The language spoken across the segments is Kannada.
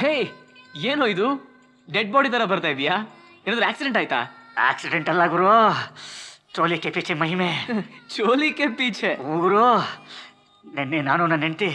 ಹೇ, ಏನೋ ಇದು ಡೆಡ್ ಬಾಡಿ ತರ ಬರ್ತಾ ಇದೆಯಾ? ಏನಾದ್ರೂ ಆಕ್ಸಿಡೆಂಟ್ ಆಯ್ತಾ? ಆಕ್ಸಿಡೆಂಟ್ ಅಲ್ಲ ಗುರು, ಚೋಲಿ ಕೆ ಪೀಚೆ ಮಹಿಮೆ. ಚೋಲಿ ಕೆ ಪೀಚೆ? ಗುರು, ನಿನ್ನೆ ನಾನು ನನ್ನ ಹೆಂಡತಿ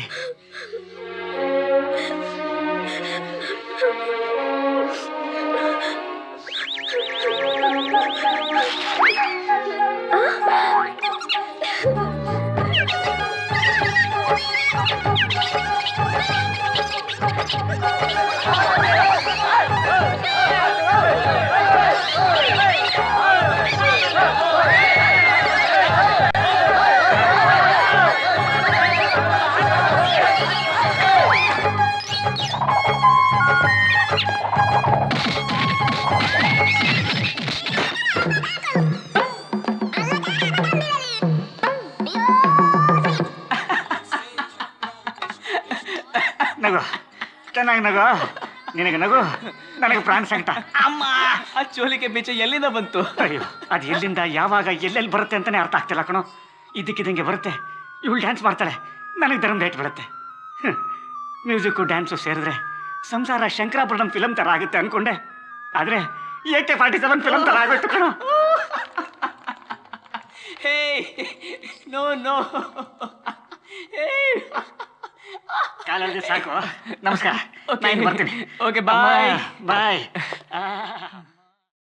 ನಗು, ಚೆನ್ನಾಗಿ ನಗು. ನಿನಗೆ ನಗು, ನನಗೆ ಪ್ರಾಣ ಸಂಕಟ. ಅಮ್ಮ, ಆ ಚೋಲಿಕೆ ಬೀಚ ಎಲ್ಲಿಂದ ಬಂತು? ಅಯ್ಯೋ, ಅದು ಎಲ್ಲಿಂದ ಯಾವಾಗ ಎಲ್ಲೆಲ್ಲಿ ಬರುತ್ತೆ ಅಂತಾನೆ ಅರ್ಥ ಆಗ್ತಿಲ್ಲ ಕಣೋ. ಇದಕ್ಕಿದಂಗೆ ಬರುತ್ತೆ, ಇವಳು ಡ್ಯಾನ್ಸ್ ಮಾಡ್ತಾಳೆ, ನನಗೆ ಧರ್ಮ ಡೇಟ್ ಬಿಡುತ್ತೆ. ಮ್ಯೂಸಿಕ್ಕು ಡ್ಯಾನ್ಸು ಸೇರಿದ್ರೆ ಸಂಸಾರ ಶಂಕರಾಭರಣಂ ಫಿಲಮ್ ಥರ ಆಗುತ್ತೆ ಅನ್ಕೊಂಡೆ. ಆದರೆ AK-47 ಫಿಲಮ್ ಥರ ಆಗೋಯ್ತು ಕಣೋ. ಹೇ, ನೋ ನೋ, ಕಾಲಲ್ಲಿ ಸಾಕು. ನಮಸ್ಕಾರ, ನಾನು ಬರ್ತೀನಿ. ಓಕೆ, ಬಾಯ್ ಬಾಯ್.